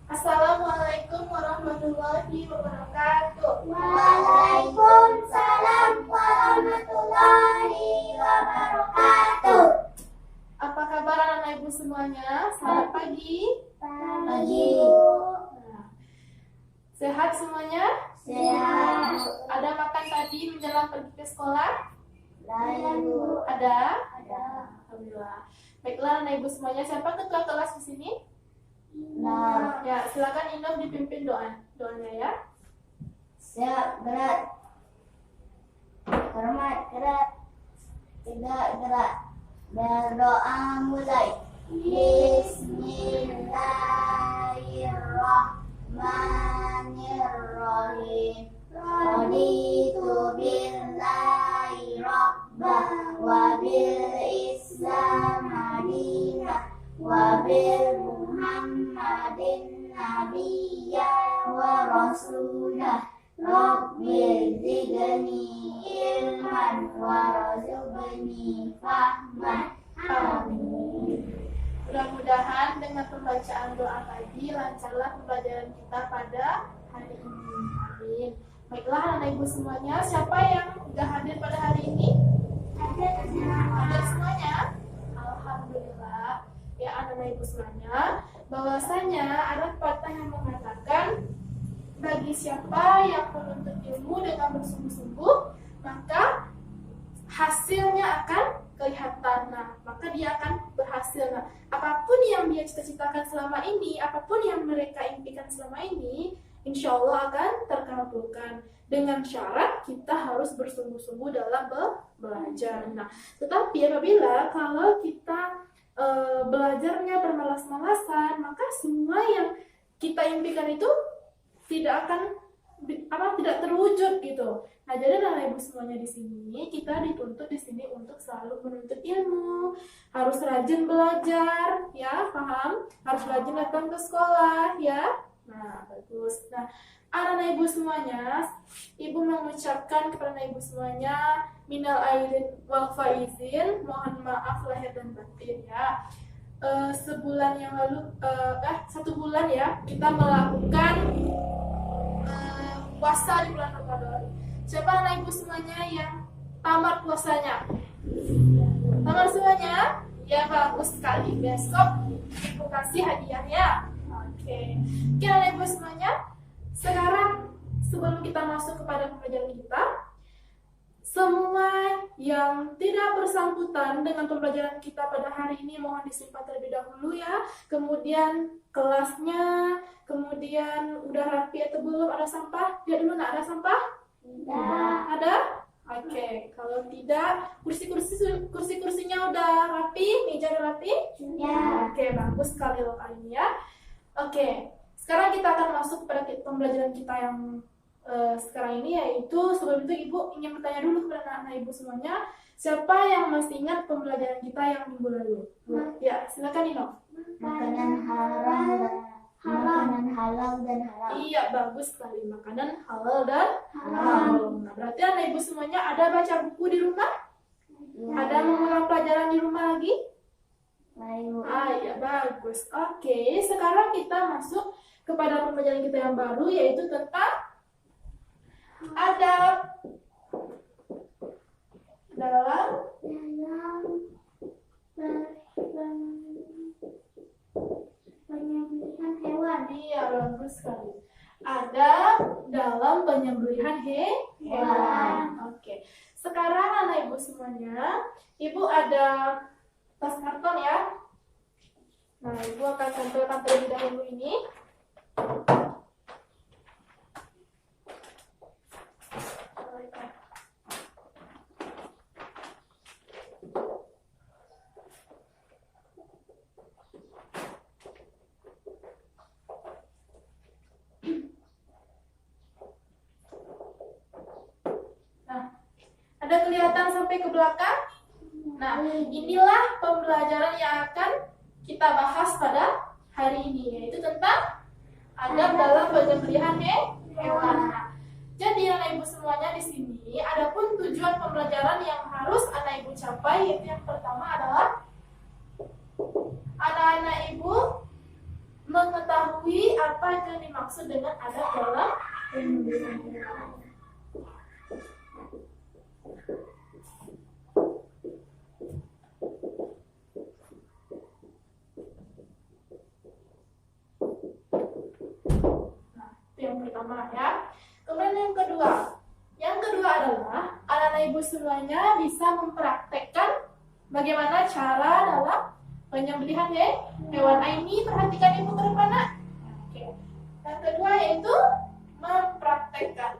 Assalamualaikum warahmatullahi wabarakatuh. Waalaikumsalam warahmatullahi wabarakatuh. Apa kabar anak-anak ibu semuanya? Selamat pagi. Pagi. Sehat semuanya? Sehat. Ada makan tadi menjelang pergi ke sekolah? Lalu Ada? ada. Alhamdulillah. Baiklah anak ibu semuanya, siapa ketua kelas di sini? Nah, Ya, silakan Indah dipimpin doanya ya. siap gerak. Hormat gerak. Tidak gerak. Berdoa mulai. Bismillahirrahmanirrahim. Raditu billahi rabbah wa bil islam madinah wa bil muhammadin nabiyya wa rasulah. Rabbi zidni ilman warzuqni fahman. Amin. Mudah-mudahan dengan pembacaan doa tadi lancarlah pembelajaran kita pada hari ini. Amin. Baiklah anak ibu semuanya, siapa yang sudah hadir pada hari ini? Hadir semuanya? Alhamdulillah. Ya anak ibu semuanya, bahwasanya ada pepatah yang mengatakan bagi siapa yang menuntut ilmu dengan bersungguh-sungguh, maka hasilnya akan kelihatan. Nah, maka dia akan berhasil. Nah, apapun yang dia cita-citakan selama ini, apapun yang mereka impikan selama ini, insya Allah akan terkabulkan. Dengan syarat kita harus bersungguh-sungguh dalam belajar. Nah, tetapi apabila kalau kita belajarnya bermalas-malasan, maka semua yang kita impikan itu tidak terwujud gitu. Nah, jadi anak ibu semuanya di sini kita dituntut di sini untuk selalu menuntut ilmu, harus rajin belajar, ya, paham? Harus rajin datang ke sekolah, ya. Nah, bagus. Nah, anak ibu semuanya, ibu mengucapkan kepada anak ibu semuanya minal aidin wal faizin, mohon maaf lahir dan batin ya. Sebulan yang lalu, 1 bulan ya, kita melakukan puasa di bulan Ramadan. Siapa anak ibu semuanya yang tamat puasanya? Tamat semuanya? Ya, bagus sekali. Besok ibu kasih hadiahnya. Oke. Oke anak ibu semuanya, sekarang sebelum kita masuk kepada pembelajaran kita, semua yang tidak bersangkutan dengan pembelajaran kita pada hari ini mohon disimpan terlebih dahulu ya. Kemudian kelasnya, kemudian udah rapi atau belum, ada sampah? Lihat dulu, ada sampah? Tidak. Ada? Oke, kalau tidak, kursi-kursinya udah rapi, meja udah rapi? Ya. Oke, bagus sekali loh kali ini ya. Oke, sekarang kita akan masuk pada pembelajaran kita yang sekarang ini, yaitu sebelum itu ibu ingin bertanya dulu kepada anak-anak ibu semuanya, siapa yang masih ingat pembelajaran kita yang minggu lalu? Ya, silakan Nino. Makanan halal dan haram. Iya, bagus sekali, makanan halal dan Haram. haram. Nah, berarti anak ibu semuanya ada baca buku di rumah? Ada mengulang pelajaran di rumah lagi? Lalu Ya, bagus. Oke, sekarang kita masuk kepada pembelajaran kita yang baru, yaitu tentang adab dalam penyembelihan hewan. Iya, bagus sekali. Adab dalam penyembelihan hewan. Oke. Sekarang anak ibu semuanya, ibu ada tas karton ya. Nah, ibu akan tampilkan terlebih dahulu ini. Ada kelihatan sampai ke belakang? Nah, inilah pembelajaran yang akan kita bahas pada hari ini, yaitu tentang adab dalam penyembelihan hewan. Nah, jadi anak ibu semuanya di sini, adapun tujuan pembelajaran yang harus anak ibu capai, yaitu yang pertama adalah anak-anak ibu mengetahui apa yang dimaksud dengan adab dalam penyembelihan hewan. Nah, itu yang pertama ya. Kemudian yang kedua. Yang kedua adalah anak-anak ibu semuanya bisa mempraktekkan bagaimana cara dalam penyembelihan hewan. Ini perhatikan ibu ke depan nak. Oke. Yang kedua yaitu mempraktekkan.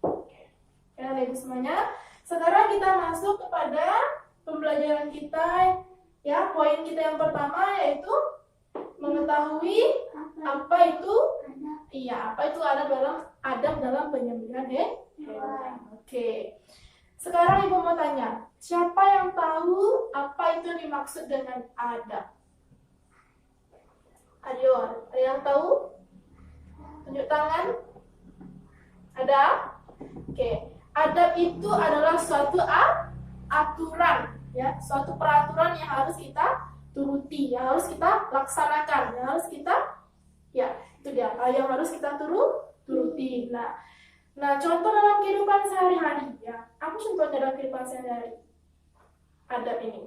Oke. Ya ibu semuanya. Sekarang kita masuk kepada pembelajaran kita ya. Poin kita yang pertama yaitu mengetahui apa itu adab dalam penyembelihan hewan. Oke. Sekarang ibu mau tanya, siapa yang tahu apa itu dimaksud dengan adab? Ayo, ada yang tahu? Tunjuk tangan. Ada? Oke. Adab itu adalah suatu aturan, ya, suatu peraturan yang harus kita turuti, yang harus kita laksanakan, yang harus kita, ya, itu dia, yang harus kita turuti. Nah, contoh dalam kehidupan sehari-hari, ya, apa contohnya dalam kehidupan sehari-hari? Adab ini.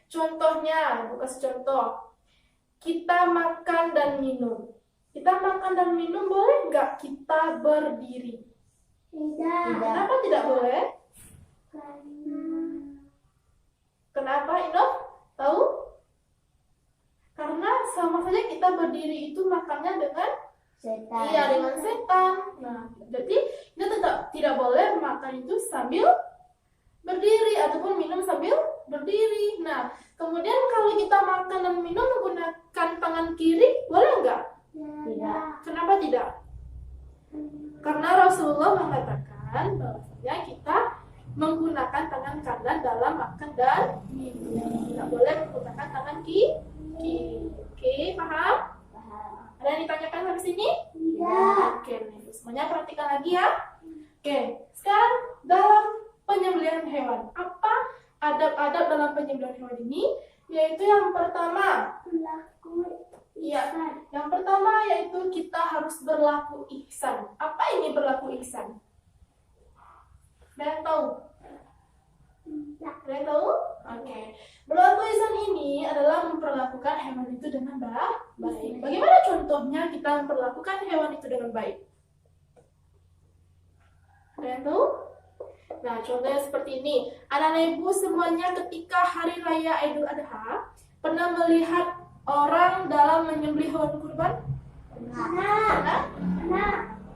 Contohnya, bukan contoh, kita makan dan minum. Kita makan dan minum boleh nggak kita berdiri? Tidak. Kenapa tidak boleh? Kenapa, Inof? Tahu? Karena sama saja kita berdiri itu makannya dengan Setan. iya, dengan setan. Nah, jadi kita tidak boleh makan itu sambil berdiri ataupun minum sambil berdiri. Nah, kemudian kalau kita makan dan minum menggunakan tangan kiri, boleh nggak? Tidak. Kenapa tidak? Karena Rasulullah mengatakan bahwasanya kita menggunakan tangan kanan dalam makan dan minum. Tidak boleh menggunakan tangan kiri. Oke, paham? Ada yang ditanyakan sampai sini? Tidak. Oke, nih, semuanya perhatikan lagi ya. Oke, sekarang dalam penyembelihan hewan, apa adab-adab dalam penyembelihan hewan ini? Yaitu yang pertama, yang pertama yaitu kita harus berlaku ihsan. Apa ini berlaku ihsan? Ada yang tahu? Ada yang tahu? Oke. Berlaku ihsan ini adalah memperlakukan hewan itu dengan baik. Bagaimana contohnya kita memperlakukan hewan itu dengan baik? Ada yang tahu? Nah, contohnya seperti ini. Anak-anak ibu semuanya ketika hari raya Idul Adha pernah melihat orang dalam menyembelih hewan kurban? Pernah?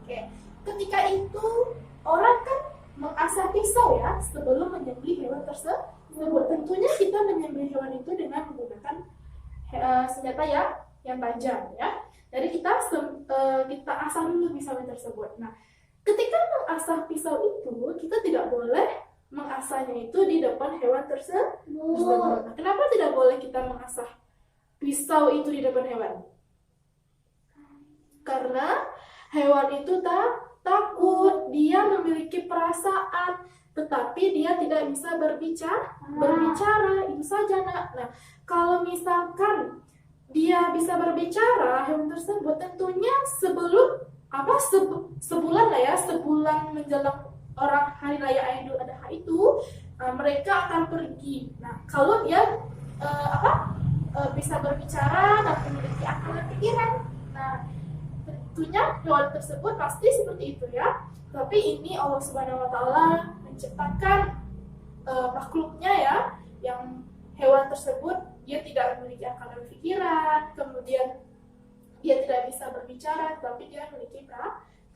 Oke. Ketika itu orang kan mengasah pisau ya sebelum menyembelih hewan tersebut. Tentunya kita menyembelih hewan itu dengan menggunakan senjata yang tajam ya. Jadi kita asah dulu pisau tersebut. Nah, ketika mengasah pisau itu kita tidak boleh mengasahnya itu di depan hewan tersebut. Nah, kenapa tidak boleh kita mengasah pisau itu di depan hewan? Karena hewan itu takut, dia memiliki perasaan, tetapi dia tidak bisa berbicara, itu saja nak. Nah, kalau misalkan dia bisa berbicara, hewan tersebut tentunya sebulan menjelang orang hari raya Idul Adha itu mereka akan pergi. Nah, kalau dia bisa berbicara dan memiliki akal dan pikiran, nah tentunya hewan tersebut pasti seperti itu ya. Tapi ini Allah Subhanahu Wa Taala menciptakan makhluknya ya, yang hewan tersebut dia tidak memiliki akal dan pikiran, kemudian dia tidak bisa berbicara, tapi dia memiliki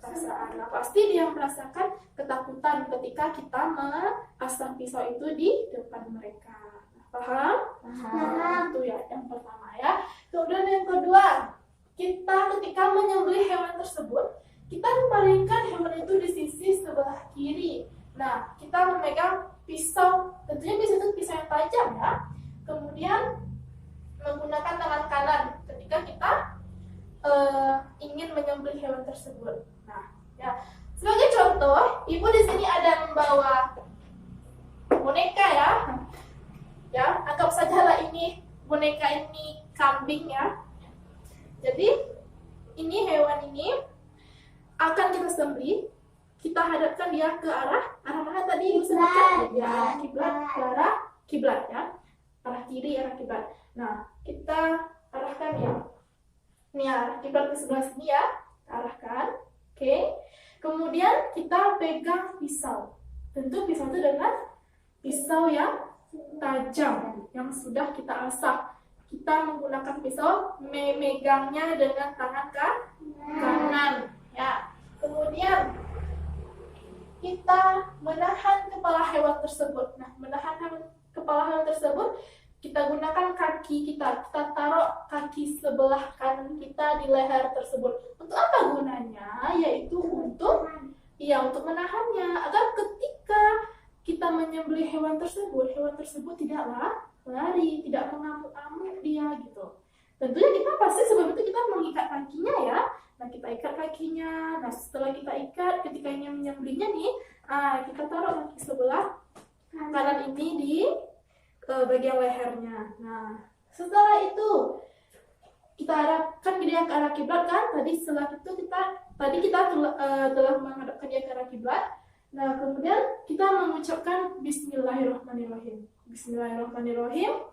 perasaan. Nah, pasti dia merasakan ketakutan ketika kita mengasah pisau itu di depan mereka. Paham? Itu ya yang pertama ya. Kemudian yang kedua, kita ketika menyembelih hewan tersebut, kita memalingkan hewan itu di sisi sebelah kiri. Nah, kita memegang pisau, tentunya pisau itu pisau yang tajam ya. Kemudian menggunakan tangan kanan ketika kita ingin menyembelih hewan tersebut. Nah, ya sebagai contoh, ibu di sini ada membawa boneka ya. Ya, anggap sajalah ini boneka ini kambing ya. Jadi ini hewan ini akan kita sembelih, kita hadapkan dia ke arah mana tadi Ibu sebutkan? Ya, kiblat, ke arah kiblat ya. Arah kiri, arah kiblat. Nah, kita arahkan ya. Ini arah kiblat ke sebelah sini ya. Arahkan. Oke. Kemudian kita pegang pisau. Tentu pisau itu dengan pisau yang tajam yang sudah kita asah. Kita menggunakan pisau, memegangnya dengan tangan kanan ya. Kemudian kita menahan kepala hewan tersebut. Nah, menahan kepala hewan tersebut, kita gunakan kaki kita. Kita taruh kaki sebelah kanan kita di leher tersebut. Untuk apa gunanya? Yaitu untuk menahannya agar ketika kita menyembelih hewan tersebut tidaklah lari, tidak mengamuk-amuk dia gitu. Tentunya kita pasti sebelum itu kita mengikat kakinya ya. Nah, kita ikat kakinya. Nah, setelah kita ikat, ketika ingin menyembelihnya nih, kita taruh kaki sebelah kanan ini di bagian lehernya. Nah, setelah itu kita arahkan dia ke arah kiblat kan? Setelah itu kita telah menghadapkan dia ke arah kiblat. Nah, kemudian kita mengucapkan Bismillahirrahmanirrahim. Bismillahirrahmanirrahim.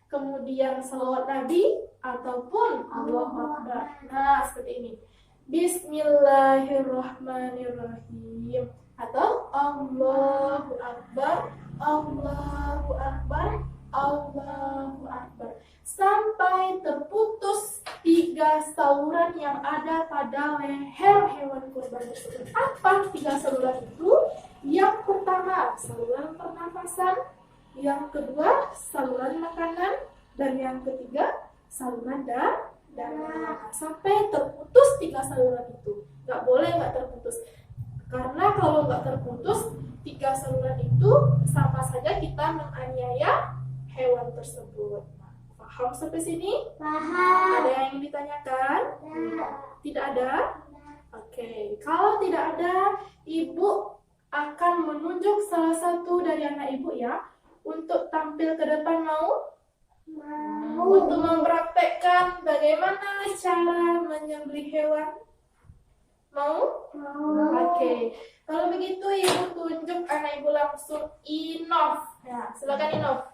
Kemudian salawat Nabi ataupun Allahu Akbar. Nah, seperti ini. Bismillahirrahmanirrahim atau Allahu Akbar, Allahu Akbar, Allahu Akbar. Sampai terputus 3 saluran yang ada pada leher hewan kurban tersebut. Apa 3 saluran itu? Yang pertama, saluran pernafasan. Yang kedua, saluran makanan. Dan yang ketiga, saluran darah. Sampai terputus 3 saluran itu. Nggak boleh nggak terputus. Karena kalau nggak terputus 3 saluran itu, sama saja kita menganiaya hewan tersebut. Paham sampai sini? Paham. Ada yang ingin ditanyakan? Tidak ada? Oke. Kalau tidak ada, Ibu akan menunjuk salah satu dari anak Ibu ya untuk tampil ke depan. Mau? Untuk mempraktekkan bagaimana cara menyembelih hewan. Mau? Oke. Kalau begitu Ibu tunjuk anak Ibu langsung Inov. Ya, silakan Inov.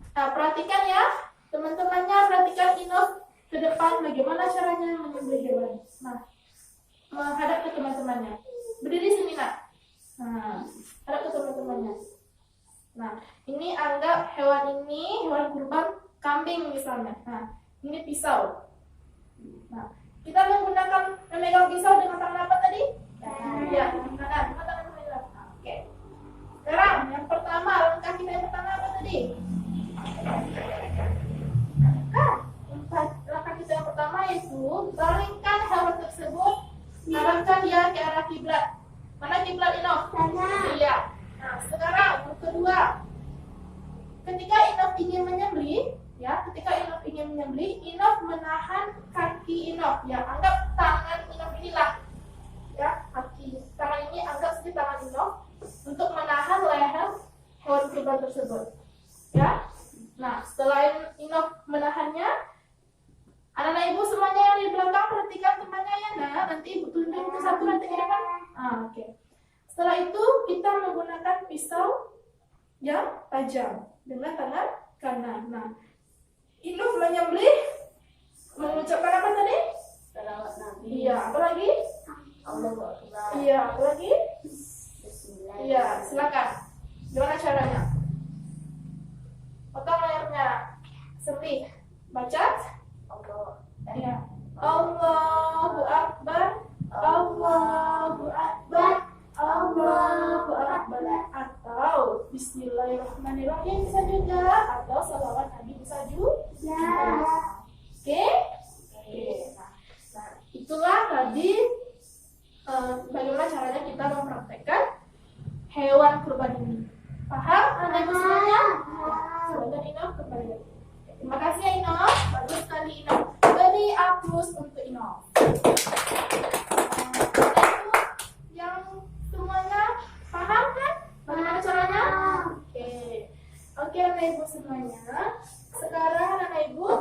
Nah, perhatikan ya, teman-temannya perhatikan Inov ke depan bagaimana caranya menyembelih hewan. Nah, menghadap ke teman-temannya. Berdiri sini nak. Nah, hadap ke teman-temannya. Nah, ini anggap hewan kurban kambing misalnya. Nah, ini pisau. Nah, kita memegang pisau dengan tangan apa tadi? Ya, dengan kanan. Tangan kanan. Oke. Sekarang yang pertama, langkah kita yang pertama apa tadi? Langkah kita yang pertama yaitu palingkan hewan tersebut, arahkan dia ke arah kiblat. Mana kiblat Inov? Sana. Iya. Nah, sekarang yang kedua, ketika Inov ingin menyembelih, Inov menahan kaki Inov. Ya, anggap tangan Inov inilah. Ya, tangan ini anggap seperti tangan Inov untuk menahan leher hewan kurban tersebut. Ya. Nah, setelah Inov menahannya, anak-anak Ibu semuanya yang di belakang perhatikan temannya ya, nah. Nanti Ibu tunjuk itu satu nanti ke depan. Oke. Setelah itu kita menggunakan pisau yang tajam dengan tangan kanan. Nah, Inov menyembelih, mengucapkan apa tadi? Salawat Nabi. Iya, apa lagi? Allahu Akbar. Iya, apa lagi? Bismillah. Iya, silakan. Gimana caranya? Potong lehernya, sembelih, baca. Iya. Allahu Akbar, Allahu Akbar, Allahu Akbar. Atau Bismillahirrahmanirrahim bisa juga, atau salawat Nabi bisa juga. Oke? Nah, itulah tadi bagaimana caranya kita mempraktekkan hewan kurban ini. Paham anak-anak semuanya? Silakan Inov kembali. Terima kasih ya Inov, bagus sekali Inov. Beri aplaus untuk Inov. Yang semuanya paham kan? Bagaimana caranya? Oke. anak ibu semuanya, sekarang anak ibu,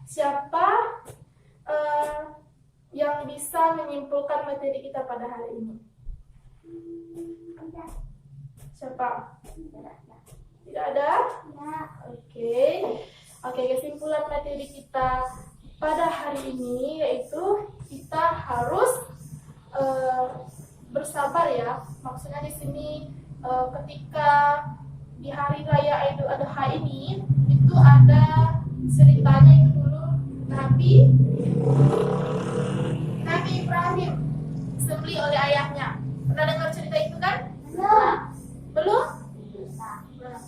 siapa yang bisa menyimpulkan materi kita pada hari ini? Siapa? Tidak ada? Oke. Oke, kesimpulan materi kita pada hari ini yaitu kita harus bersabar ya. Maksudnya di sini ketika di hari raya Idul Adha ini itu ada ceritanya itu dulu Nabi Ibrahim disembelih oleh ayahnya. Pernah dengar cerita itu kan? Belum?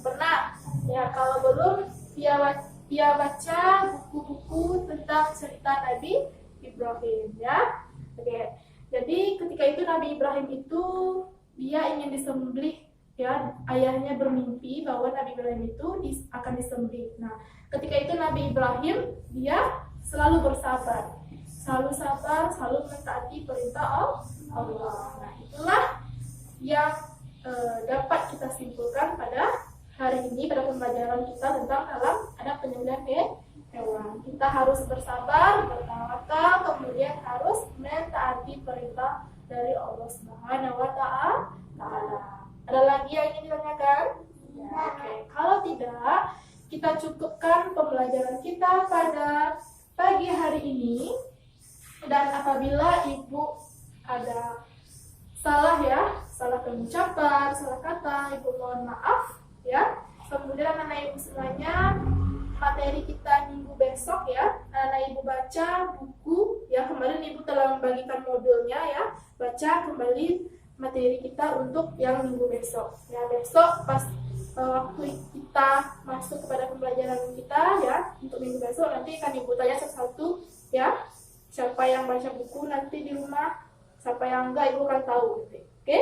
Pernah. Ya, kalau belum dia baca buku-buku tentang cerita Nabi Ibrahim ya. Oke. Jadi ketika itu Nabi Ibrahim itu dia ingin disembelih ya, ayahnya bermimpi bahwa Nabi Ibrahim itu akan disembelih. Nah, ketika itu Nabi Ibrahim dia selalu bersabar, selalu sabar, selalu mentaati perintah Allah. Nah, itulah yang dapat kita simpulkan pada hari ini pada pembelajaran kita tentang dalam adab penyembelihan hewan. Kita harus bersabar, bertawakal, kemudian harus mentaati perintah dari Allah Subhanahu wa Ta'ala. Ada lagi yang ingin ditanyakan? Ya. Oke. Kalau tidak, kita cukupkan pembelajaran kita pada pagi hari ini. Dan apabila ibu ada salah ya, salah pengucapan, salah kata, ibu mohon maaf ya. Kemudian anak ibu semuanya, materi kita minggu besok ya, anak ibu baca buku ya, kemarin ibu telah membagikan modulnya ya, baca kembali materi kita untuk yang minggu besok ya. Besok pas waktu kita masuk kepada pembelajaran kita ya, untuk minggu besok nanti akan ibu tanya satu-satu ya, siapa yang baca buku nanti di rumah, siapa yang enggak ibu akan tahu nanti. Oke?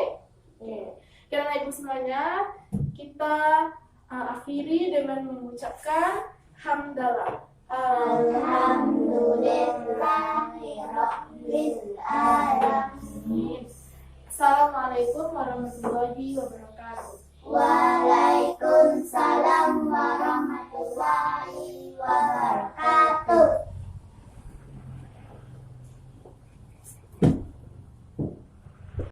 Karena ibu semuanya, kita akhiri dengan mengucapkan hamdalah.